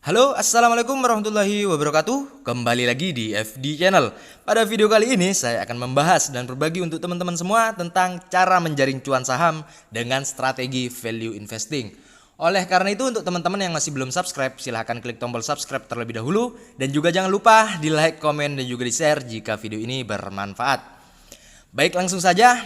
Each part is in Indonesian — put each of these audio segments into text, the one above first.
Halo, assalamualaikum warahmatullahi wabarakatuh. Kembali lagi di FD Channel. Pada video kali ini saya akan membahas dan berbagi untuk teman-teman semua tentang cara menjaring cuan saham dengan strategi value investing. Oleh karena itu, untuk teman-teman yang masih belum subscribe, silahkan klik tombol subscribe terlebih dahulu. Dan juga jangan lupa di like, komen, dan juga di share jika video ini bermanfaat. Baik, langsung saja.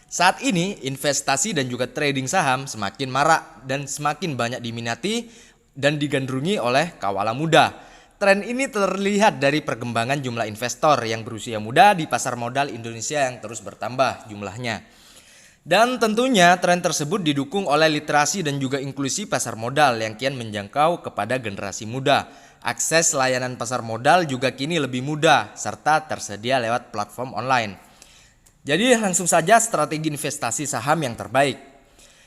Saat ini investasi dan juga trading saham semakin marak dan semakin banyak diminati dan digandrungi oleh kawalan muda. Tren ini terlihat dari perkembangan jumlah investor yang berusia muda di pasar modal Indonesia yang terus bertambah jumlahnya. Dan tentunya tren tersebut didukung oleh literasi dan juga inklusi pasar modal yang kian menjangkau kepada generasi muda. Akses layanan pasar modal juga kini lebih mudah serta tersedia lewat platform online. Jadi langsung saja strategi investasi saham yang terbaik.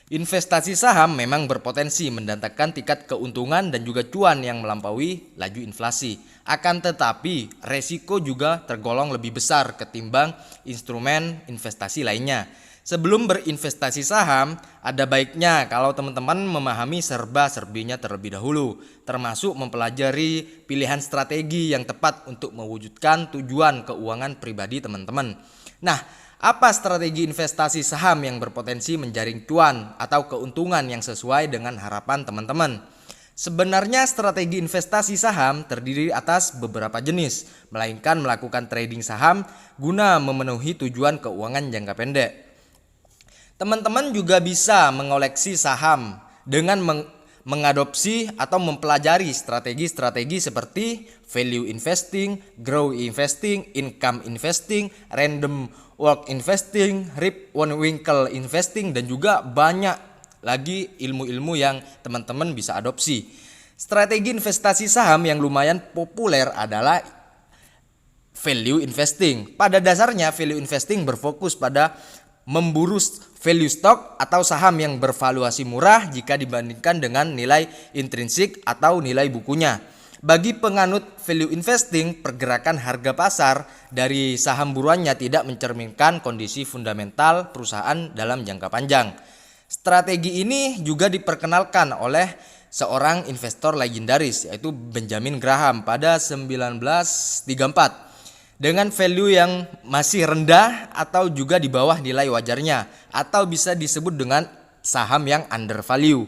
Investasi saham memang berpotensi mendatangkan tingkat keuntungan dan juga cuan yang melampaui laju inflasi. Akan tetapi, resiko juga tergolong lebih besar ketimbang instrumen investasi lainnya. Sebelum berinvestasi saham, ada baiknya kalau teman-teman memahami serba-serbinya terlebih dahulu, termasuk mempelajari pilihan strategi yang tepat untuk mewujudkan tujuan keuangan pribadi teman-teman. Nah, apa strategi investasi saham yang berpotensi menjaring cuan atau keuntungan yang sesuai dengan harapan teman-teman? Sebenarnya strategi investasi saham terdiri atas beberapa jenis, melainkan melakukan trading saham guna memenuhi tujuan keuangan jangka pendek. Teman-teman juga bisa mengoleksi saham dengan mengadopsi atau mempelajari strategi-strategi seperti value investing, grow investing, income investing, random walk investing, Rip Van Winkle investing, dan juga banyak lagi ilmu-ilmu yang teman-teman bisa adopsi. Strategi investasi saham yang lumayan populer adalah value investing. Pada dasarnya value investing berfokus pada memburu value stock atau saham yang bervaluasi murah jika dibandingkan dengan nilai intrinsik atau nilai bukunya. Bagi penganut value investing, pergerakan harga pasar dari saham buruannya tidak mencerminkan kondisi fundamental perusahaan dalam jangka panjang. Strategi ini juga diperkenalkan oleh seorang investor legendaris yaitu Benjamin Graham pada 1934. Dengan value yang masih rendah atau juga di bawah nilai wajarnya, atau bisa disebut dengan saham yang undervalue.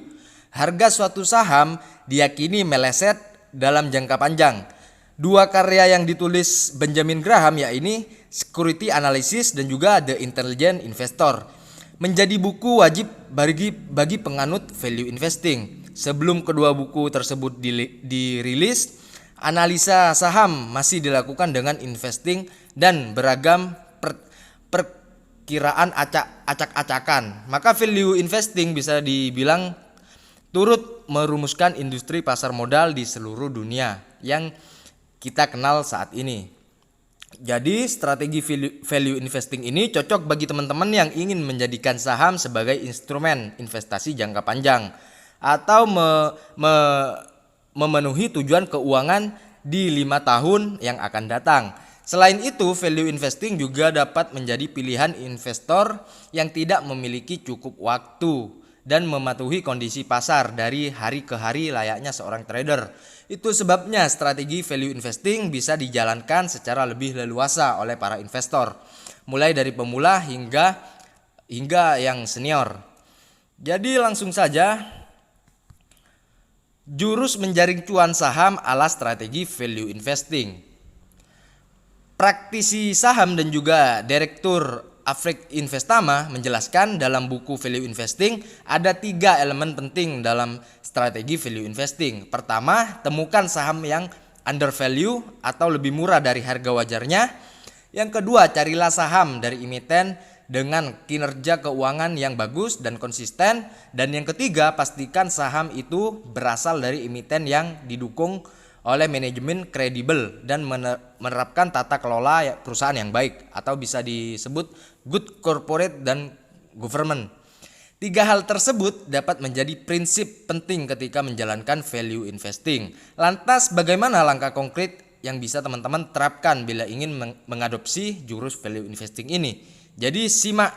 Harga suatu saham diyakini meleset dalam jangka panjang. Dua karya yang ditulis Benjamin Graham yaitu Security Analysis dan juga The Intelligent Investor menjadi buku wajib bagi penganut value investing. Sebelum kedua buku tersebut dirilis, analisa saham masih dilakukan dengan investing dan beragam perkiraan acak-acakan. Maka value investing bisa dibilang turut merumuskan industri pasar modal di seluruh dunia yang kita kenal saat ini. Jadi strategi value investing ini cocok bagi teman-teman yang ingin menjadikan saham sebagai instrumen investasi jangka panjang atau memenuhi tujuan keuangan di 5 tahun yang akan datang. Selain itu, value investing juga dapat menjadi pilihan investor yang tidak memiliki cukup waktu dan mematuhi kondisi pasar dari hari ke hari layaknya seorang trader. Itu sebabnya strategi value investing bisa dijalankan secara lebih leluasa oleh para investor, mulai dari pemula hingga yang senior. Jadi langsung saja, jurus menjaring cuan saham ala strategi value investing. Praktisi saham dan juga direktur Afrik Investama menjelaskan dalam buku Value Investing ada 3 elemen penting dalam strategi value investing. Pertama, temukan saham yang undervalue atau lebih murah dari harga wajarnya. Yang kedua, carilah saham dari emiten dengan kinerja keuangan yang bagus dan konsisten. Dan yang ketiga, pastikan saham itu berasal dari emiten yang didukung oleh manajemen kredibel dan menerapkan tata kelola perusahaan yang baik atau bisa disebut good corporate dan government. 3 hal tersebut dapat menjadi prinsip penting ketika menjalankan value investing. Lantas bagaimana langkah konkret yang bisa teman-teman terapkan bila ingin mengadopsi jurus value investing ini? Jadi simak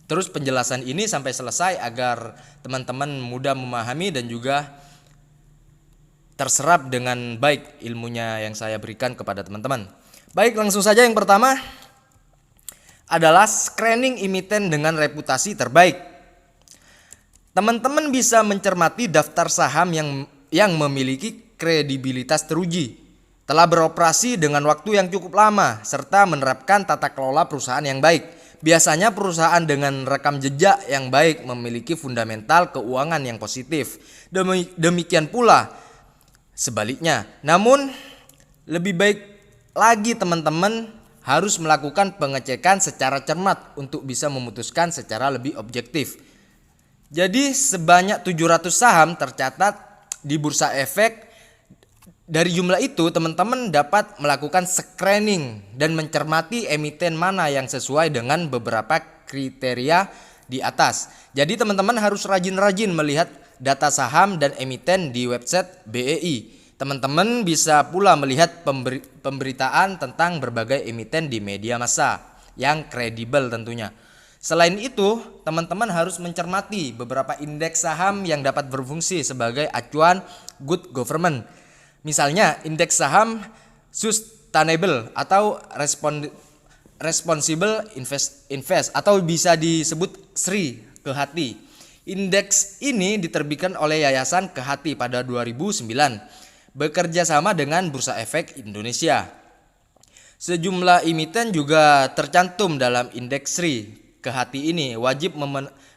terus penjelasan ini sampai selesai agar teman-teman mudah memahami dan juga terserap dengan baik ilmunya yang saya berikan kepada teman-teman. Baik, langsung saja yang pertama adalah screening emiten dengan reputasi terbaik. Teman-teman bisa mencermati daftar saham yang memiliki kredibilitas teruji, telah beroperasi dengan waktu yang cukup lama, serta menerapkan tata kelola perusahaan yang baik. Biasanya perusahaan dengan rekam jejak yang baik memiliki fundamental keuangan yang positif. Demikian pula sebaliknya. Namun lebih baik lagi teman-teman harus melakukan pengecekan secara cermat untuk bisa memutuskan secara lebih objektif. Jadi sebanyak 700 saham tercatat di Bursa Efek. Dari jumlah itu teman-teman dapat melakukan screening dan mencermati emiten mana yang sesuai dengan beberapa kriteria di atas. Jadi teman-teman harus rajin-rajin melihat data saham dan emiten di website BEI. Teman-teman bisa pula melihat pemberitaan tentang berbagai emiten di media massa yang kredibel tentunya. Selain itu, teman-teman harus mencermati beberapa indeks saham yang dapat berfungsi sebagai acuan good government. Misalnya indeks saham sustainable atau responsible invest atau bisa disebut SRI Kehati. Indeks ini diterbitkan oleh Yayasan Kehati pada 2009 bekerja sama dengan Bursa Efek Indonesia. Sejumlah emiten juga tercantum dalam indeks SRI Kehati ini wajib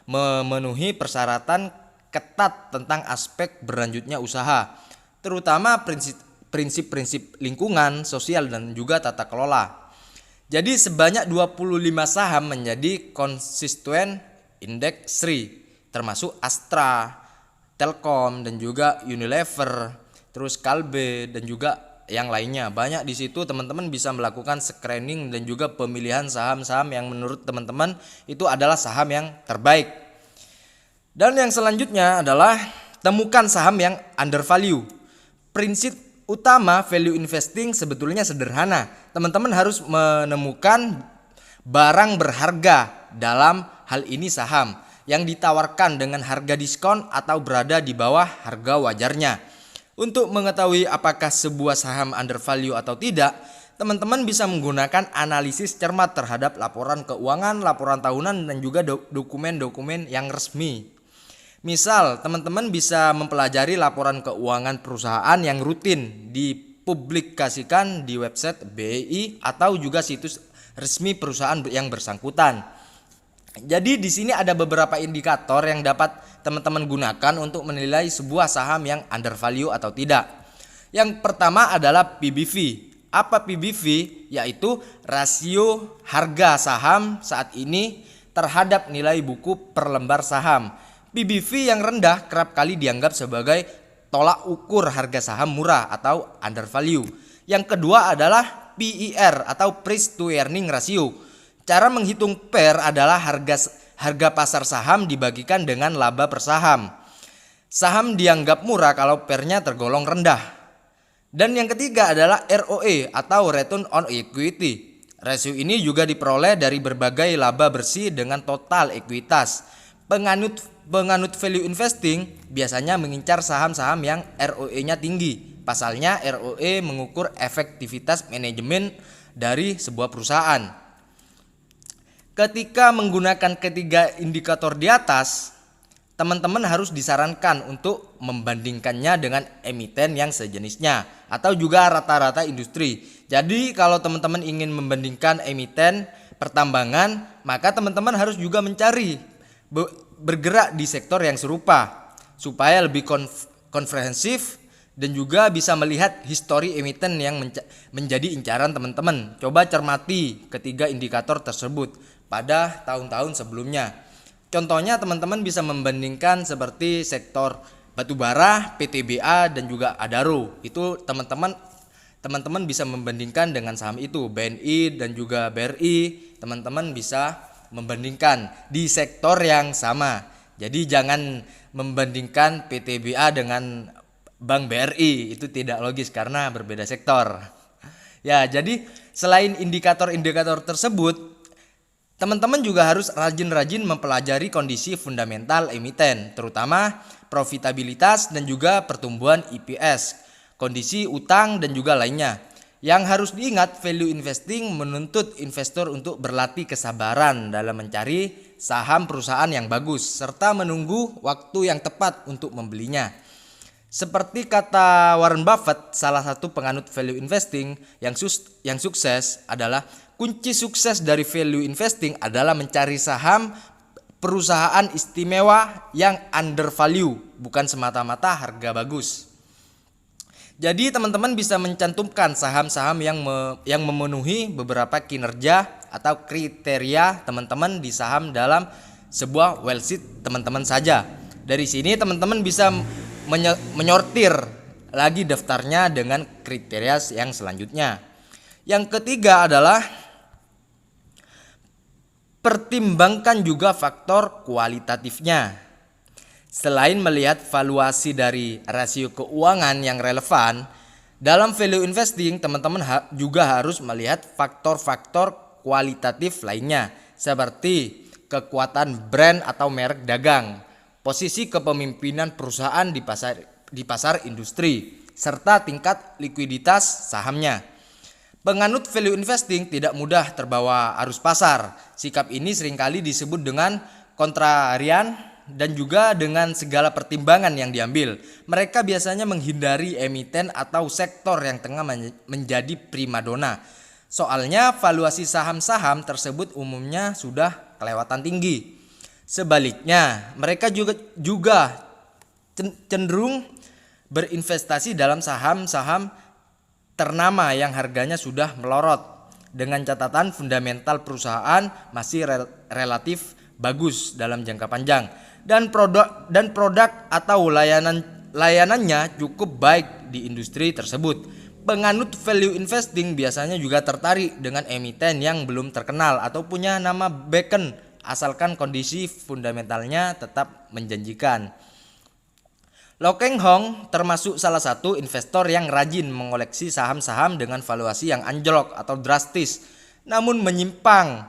memenuhi persyaratan ketat tentang aspek berlanjutnya usaha, terutama prinsip-prinsip lingkungan, sosial dan juga tata kelola. Jadi sebanyak 25 saham menjadi konstituen indeks SRI, termasuk Astra, Telkom dan juga Unilever, terus Kalbe dan juga yang lainnya. Banyak di situ teman-teman bisa melakukan screening dan juga pemilihan saham-saham yang menurut teman-teman itu adalah saham yang terbaik. Dan yang selanjutnya adalah temukan saham yang undervalue. Prinsip utama value investing sebetulnya sederhana. Teman-teman harus menemukan barang berharga, dalam hal ini saham, yang ditawarkan dengan harga diskon atau berada di bawah harga wajarnya. Untuk mengetahui apakah sebuah saham undervalue atau tidak, teman-teman bisa menggunakan analisis cermat terhadap laporan keuangan, laporan tahunan dan juga dokumen-dokumen yang resmi. Misal, teman-teman bisa mempelajari laporan keuangan perusahaan yang rutin dipublikasikan di website BEI atau juga situs resmi perusahaan yang bersangkutan. Jadi di sini ada beberapa indikator yang dapat teman-teman gunakan untuk menilai sebuah saham yang undervalue atau tidak. Yang pertama adalah PBV. Apa PBV? Yaitu rasio harga saham saat ini terhadap nilai buku per lembar saham. PBV yang rendah kerap kali dianggap sebagai tolak ukur harga saham murah atau undervalue. Yang kedua adalah PER atau price to earning ratio. Cara menghitung PER adalah harga pasar saham dibagikan dengan laba per saham. Saham dianggap murah kalau PER-nya tergolong rendah. Dan yang ketiga adalah ROE atau return on equity. Rasio ini juga diperoleh dari berbagai laba bersih dengan total ekuitas. Penganut value investing biasanya mengincar saham-saham yang ROE-nya tinggi. Pasalnya ROE mengukur efektivitas manajemen dari sebuah perusahaan. Ketika menggunakan ketiga indikator di atas, teman-teman harus disarankan untuk membandingkannya dengan emiten yang sejenisnya atau juga rata-rata industri. Jadi kalau teman-teman ingin membandingkan emiten pertambangan, maka teman-teman harus juga mencari bergerak di sektor yang serupa supaya lebih komprehensif dan juga bisa melihat histori emiten yang menjadi incaran teman-teman. Coba cermati ketiga indikator tersebut pada tahun-tahun sebelumnya. Contohnya teman-teman bisa membandingkan seperti sektor batubara, PTBA dan juga Adaro. Itu teman-teman bisa membandingkan dengan saham itu, BNI dan juga BRI. Teman-teman bisa membandingkan di sektor yang sama. Jadi jangan membandingkan PTBA dengan Bank BRI, itu tidak logis karena berbeda sektor. Ya, jadi selain indikator-indikator tersebut, teman-teman juga harus rajin-rajin mempelajari kondisi fundamental emiten, terutama profitabilitas dan juga pertumbuhan EPS. kondisi utang dan juga lainnya. Yang harus diingat, value investing menuntut investor untuk berlatih kesabaran dalam mencari saham perusahaan yang bagus serta menunggu waktu yang tepat untuk membelinya. Seperti kata Warren Buffett, salah satu penganut value investing yang sukses adalah kunci sukses dari value investing adalah mencari saham perusahaan istimewa yang undervalue, bukan semata-mata harga bagus. Jadi teman-teman bisa mencantumkan saham-saham yang memenuhi beberapa kinerja atau kriteria teman-teman di saham dalam sebuah well sheet teman-teman saja. Dari sini teman-teman bisa menyortir lagi daftarnya dengan kriteria yang selanjutnya. Yang ketiga adalah pertimbangkan juga faktor kualitatifnya. Selain melihat valuasi dari rasio keuangan yang relevan, dalam value investing teman-teman juga harus melihat faktor-faktor kualitatif lainnya seperti kekuatan brand atau merek dagang, posisi kepemimpinan perusahaan di pasar industri, serta tingkat likuiditas sahamnya. Penganut value investing tidak mudah terbawa arus pasar. Sikap ini seringkali disebut dengan kontrarian dan juga dengan segala pertimbangan yang diambil. Mereka biasanya menghindari emiten atau sektor yang tengah menjadi primadona. Soalnya valuasi saham-saham tersebut umumnya sudah kelewatan tinggi. Sebaliknya, mereka juga cenderung berinvestasi dalam saham-saham ternama yang harganya sudah melorot dengan catatan fundamental perusahaan masih relatif bagus dalam jangka panjang dan produk atau layanannya cukup baik di industri tersebut. Penganut value investing biasanya juga tertarik dengan emiten yang belum terkenal atau punya nama beacon asalkan kondisi fundamentalnya tetap menjanjikan. Lau Keng Hong termasuk salah satu investor yang rajin mengoleksi saham-saham dengan valuasi yang anjlok atau drastis namun menyimpang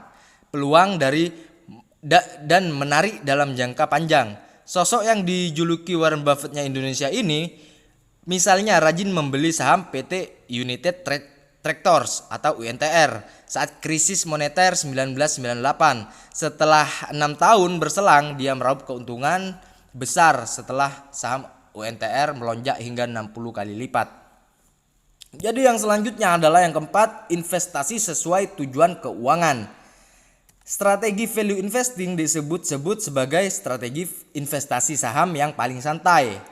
peluang dan menarik dalam jangka panjang. Sosok yang dijuluki Warren Buffett-nya Indonesia ini misalnya rajin membeli saham PT United Tractors atau UNTR saat krisis moneter 1998. Setelah 6 tahun berselang dia meraup keuntungan besar setelah saham UNTR melonjak hingga 60 kali lipat. Jadi yang selanjutnya adalah yang keempat, investasi sesuai tujuan keuangan. Strategi value investing disebut-sebut sebagai strategi investasi saham yang paling santai.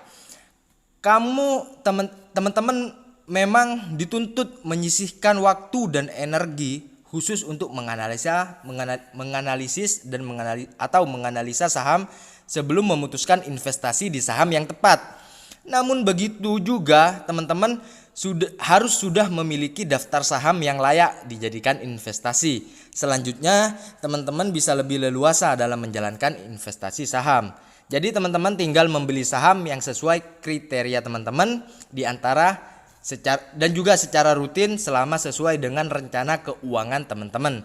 Teman-teman memang dituntut menyisihkan waktu dan energi khusus untuk menganalisa saham sebelum memutuskan investasi di saham yang tepat. Namun begitu juga teman-teman harus sudah memiliki daftar saham yang layak dijadikan investasi. Selanjutnya teman-teman bisa lebih leluasa dalam menjalankan investasi saham. Jadi teman-teman tinggal membeli saham yang sesuai kriteria teman-teman dan juga secara rutin selama sesuai dengan rencana keuangan teman-teman.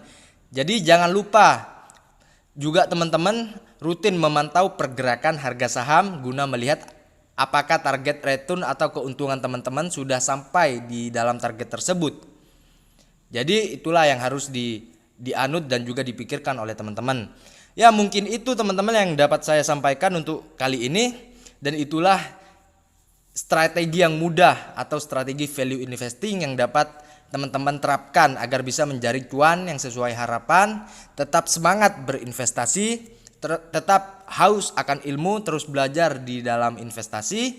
Jadi jangan lupa juga teman-teman rutin memantau pergerakan harga saham guna melihat apakah target return atau keuntungan teman-teman sudah sampai di dalam target tersebut. Jadi itulah yang harus dianut dan juga dipikirkan oleh teman-teman. Ya mungkin itu teman-teman yang dapat saya sampaikan untuk kali ini. Dan itulah strategi yang mudah atau strategi value investing yang dapat teman-teman terapkan agar bisa menjaring cuan yang sesuai harapan, tetap semangat berinvestasi, tetap haus akan ilmu, terus belajar di dalam investasi.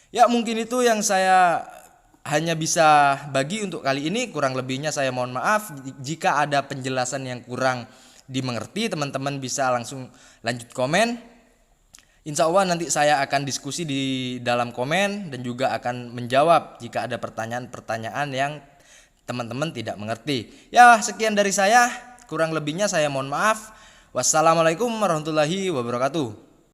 Ya mungkin itu yang saya hanya bisa bagi untuk kali ini. Kurang lebihnya saya mohon maaf. Jika ada penjelasan yang kurang dimengerti, teman-teman bisa langsung lanjut komen. Insya Allah nanti saya akan diskusi di dalam komen dan juga akan menjawab jika ada pertanyaan-pertanyaan yang teman-teman tidak mengerti. Ya sekian dari saya, kurang lebihnya saya mohon maaf. Wassalamualaikum warahmatullahi wabarakatuh.